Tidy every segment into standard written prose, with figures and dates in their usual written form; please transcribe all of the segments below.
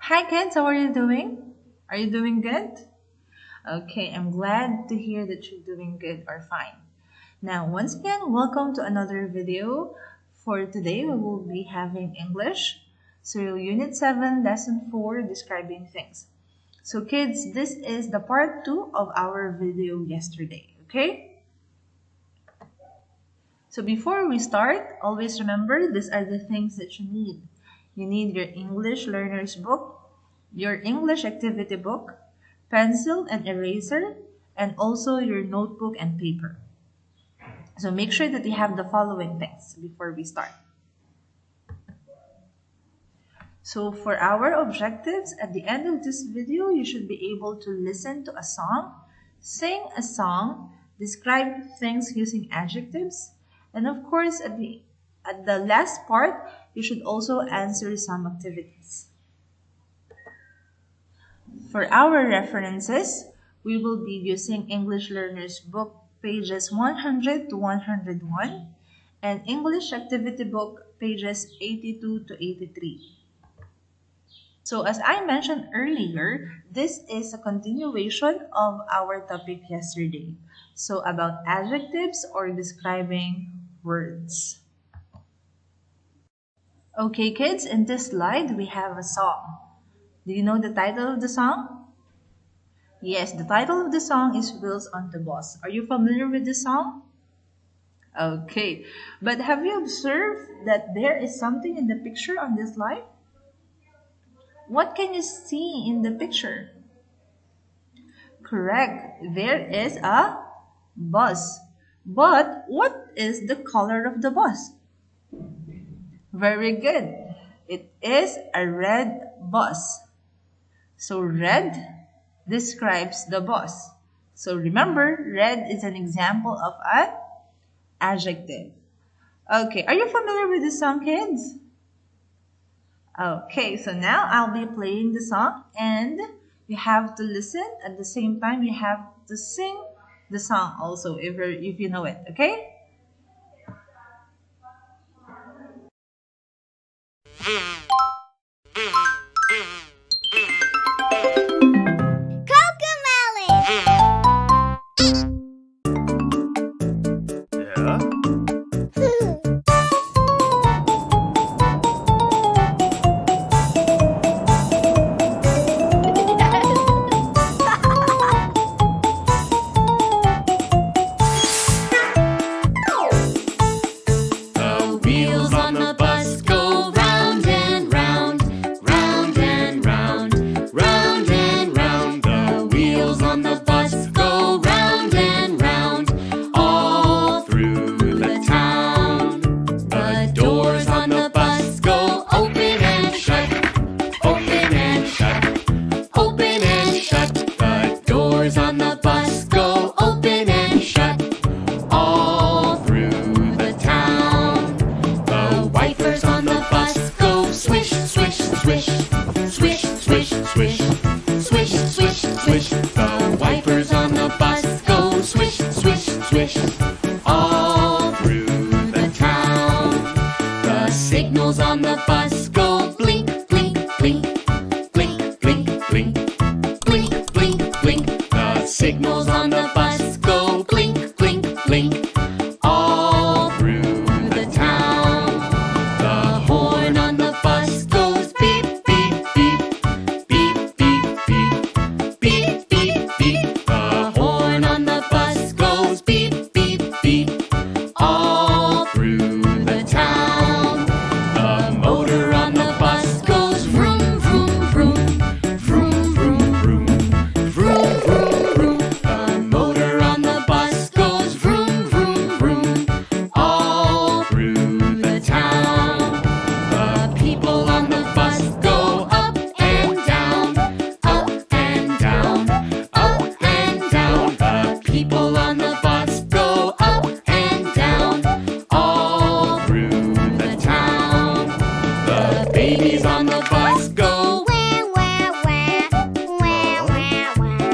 Hi kids, how are you doing? Are you doing good? Okay, I'm glad to hear that you're doing good or fine. Now, once again, welcome to another video. For today, we will be having English. So, Unit 7, Lesson 4, Describing Things. So, kids, this is the part 2 of our video yesterday, okay? So, before we start, always remember these are the things that you need. You need your English learner's book, your English activity book, pencil and eraser, and also your notebook and paper. So make sure that you have the following things before we start. So for our objectives, at the end of this video, you should be able to listen to a song, sing a song, describe things using adjectives, and of course, at the last part, you should also answer some activities. For our references, we will be using English Learner's Book pages 100 to 101 and English Activity Book pages 82 to 83. So as I mentioned earlier, this is a continuation of our topic yesterday. So about adjectives or describing words. Okay kids, in this slide we have a song. Do you know the title of the song? Yes, the title of the song is Wheels on the Bus. Are you familiar with the song? Okay, but have you observed that there is something in the picture on this slide? What can you see in the picture? Correct, there is a bus. But what is the color of the bus? Very good. It is a red bus. So red describes the bus. So remember, red is an example of an adjective. Okay, are you familiar with the song, kids? Okay, so now I'll be playing the song and you have to listen. At the same time, you have to sing the song also if you know it, okay? All through the town. The signals on the bus go blink, blink, blink, blink, blink, blink, blink, blink, blink. The signals on the bus go blink, blink, blink. All through the town. The horn on the bus goes beep, beep, beep, beep, beep, beep, beep, beep, beep. The horn on the bus goes beep, beep, beep. All through the town. The motor on the bus goes vroom, vroom, vroom, vroom, vroom, vroom, vroom, vroom, vroom. The motor on the bus goes vroom, vroom, vroom. All through the town. The people on the bus go up and down, up and down, up and down. The people on the bus go up and down, all through the town. The babies on the bus go wah, wah, wah, wah, wah, wah,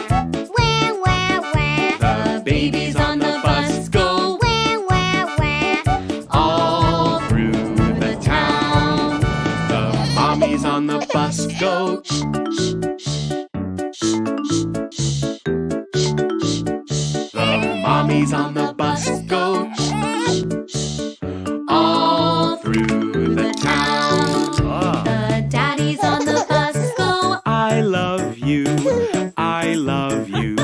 wah, wah, wah. The babies on the bus go wah, wah, wah, all through the town. The mommy mommies on the bus go. The mommies on the bus go all through the town. The daddies on the bus go. I love you, I love you,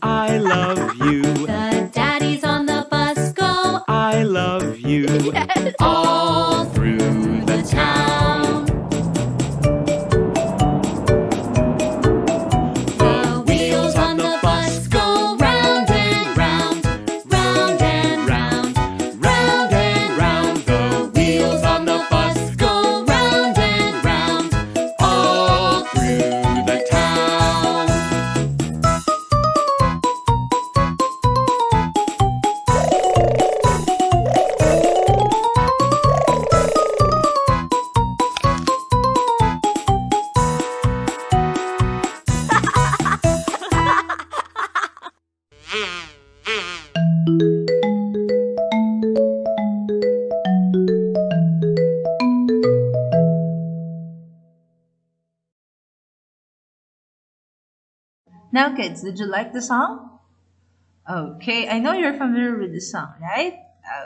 I love you, The daddies on the bus go. I love you, all through the town. The wheels on the bus go round and round, round and round, round and round. The wheels on the bus go round and round, all through the town. Now kids, did you like the song? Okay, I know you're familiar with the song, right?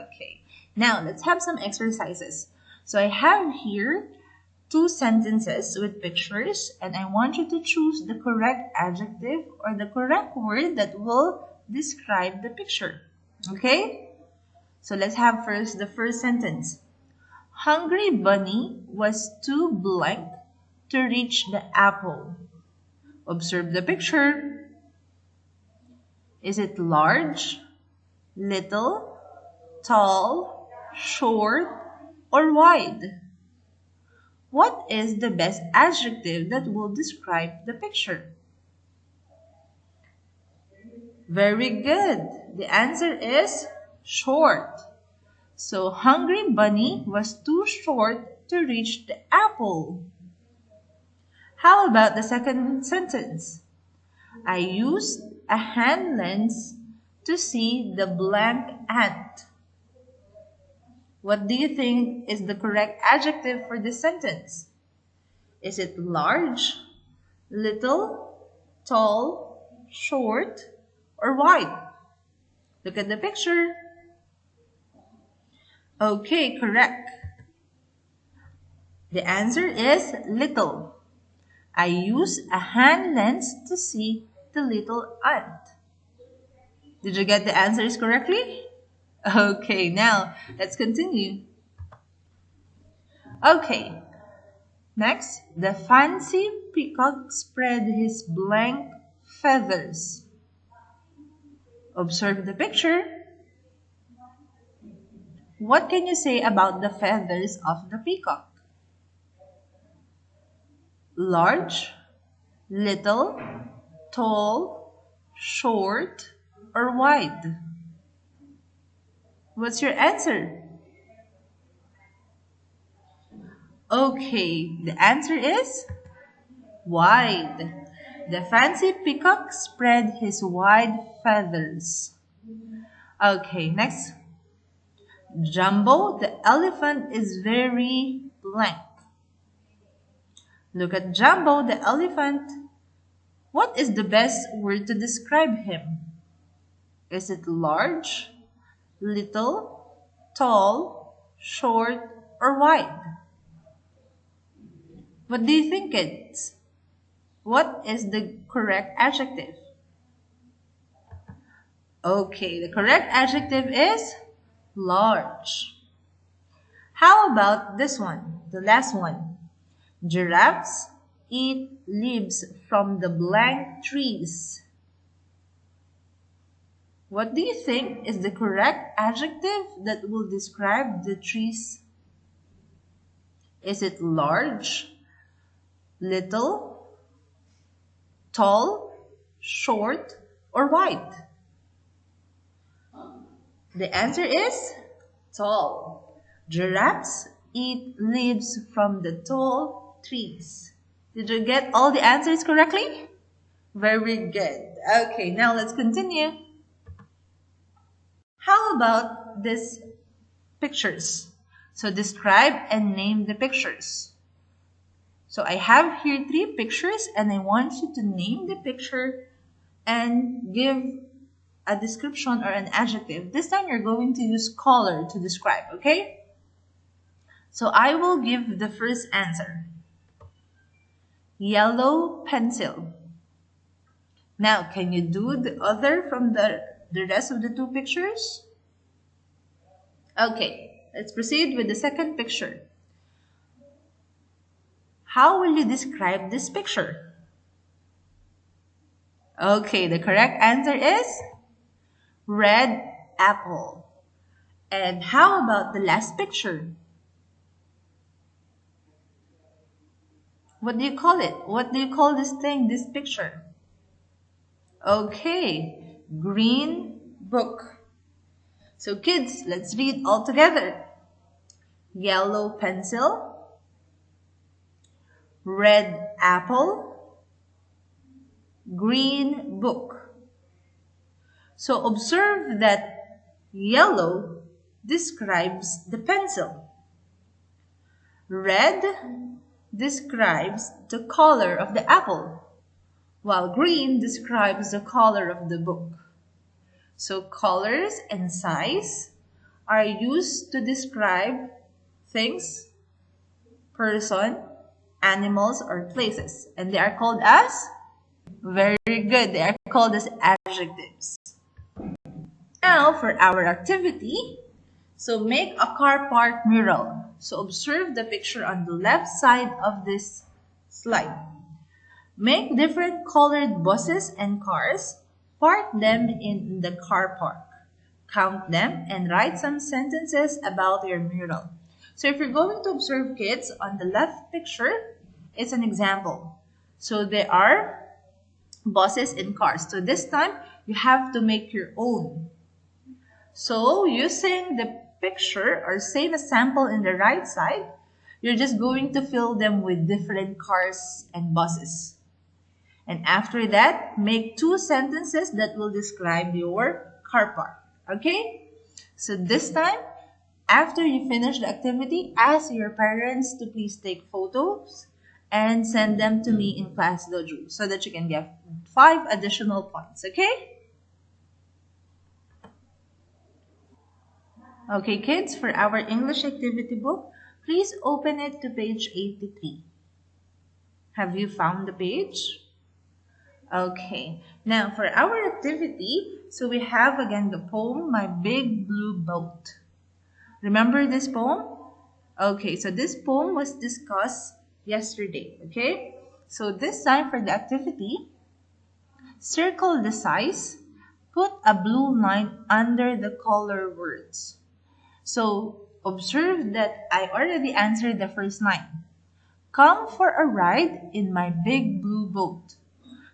Okay, now let's have some exercises. So I have here 2 sentences with pictures, and I want you to choose the correct adjective or the correct word that will describe the picture. Okay? So let's have first the first sentence. Hungry Bunny was too blank to reach the apple. Observe the picture. Is it large, little, tall, short, or wide? What is the best adjective that will describe the picture? Very good. The answer is short. So Hungry Bunny was too short to reach the apple. How about the second sentence? I used a hand lens to see the blank ant. What do you think is the correct adjective for this sentence? Is it large, little, tall, short, or wide? Look at the picture. Okay, correct. The answer is little. I use a hand lens to see the little ant. Did you get the answers correctly? Okay, now let's continue. Okay, next, the fancy peacock spread his blank feathers. Observe the picture. What can you say about the feathers of the peacock? Large, little, tall, short, or wide? What's your answer? Okay, the answer is wide. The fancy peacock spread his wide feathers. Okay, next. Jumbo the elephant is very blank. Look at Jumbo the elephant. What is the best word to describe him? Is it large, little, tall, short, or wide? What do you think it's? What is the correct adjective? Okay, the correct adjective is large. How about this one, the last one? Giraffes eat leaves from the blank trees. What do you think is the correct adjective that will describe the trees? Is it large, little, tall, short, or wide? The answer is tall. Giraffes eat leaves from the tall trees. Did you get all the answers correctly? Very good. Okay, now let's continue. How about these pictures? So describe and name the pictures. So I have here 3 pictures and I want you to name the picture and give a description or an adjective. This time you're going to use color to describe, okay? So I will give the first answer. Yellow pencil. Now, can you do the other from the rest of the 2 pictures? Okay, let's proceed with the second picture. How will you describe this picture? Okay, the correct answer is red apple. And how about the last picture? What do you call it? What do you call this thing, this picture? Okay, green book. So kids, let's read all together. Yellow pencil, red apple, green book. So observe that yellow describes the pencil. Red describes the color of the apple, while green describes the color of the book. So colors and size are used to describe things, person, animals, or places. And they are called as, very good, they are called as adjectives. Now for our activity, so make a car park mural. So observe the picture on the left side of this slide. Make different colored buses and cars. Park them in the car park. Count them and write some sentences about your mural. So if you're going to observe kids, on the left picture, it's an example. So there are buses and cars. So this time, you have to make your own. So using the picture or same sample in the right side, you're just going to fill them with different cars and buses. And after that, make 2 sentences that will describe your car park. Okay? So this time, after you finish the activity, ask your parents to please take photos and send them to me in Class Dojo so that you can get 5 additional points. Okay? Okay, kids, for our English activity book, please open it to page 83. Have you found the page? Okay, now for our activity, so we have again the poem, My Big Blue Boat. Remember this poem? Okay, so this poem was discussed yesterday, okay? So this time for the activity, circle the size, put a blue line under the color words. So observe that I already answered the first line. Come for a ride in my big blue boat.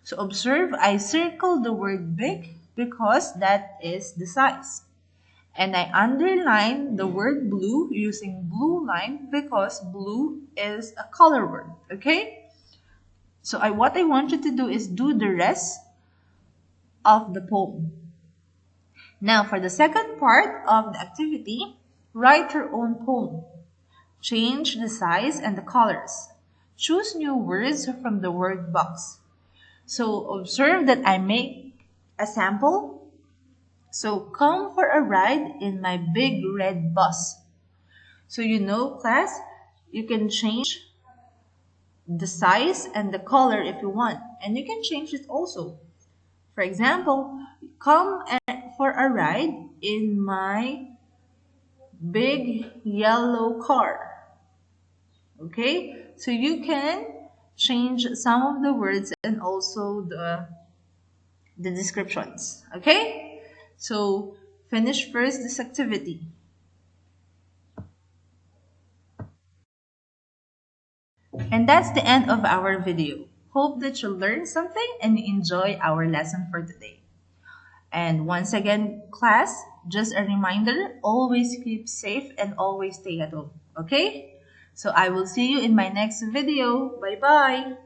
So observe, I circled the word big because that is the size. And I underline the word blue using blue line because blue is a color word, okay? So what I want you to do is do the rest of the poem. Now for the second part of the activity, write your own poem. Change the size and the colors. Choose new words from the word box. So observe that I make a sample. So come for a ride in my big red bus. So you know, class, you can change the size and the color if you want. And you can change it also. For example, come for a ride in my big yellow car. Okay? So you can change some of the words and also the descriptions. Okay? So finish first this activity. And that's the end of our video. Hope that you learned something and you enjoy our lesson for today. And once again, class, just a reminder, always keep safe and always stay at home. Okay? So I will see you in my next video. Bye-bye.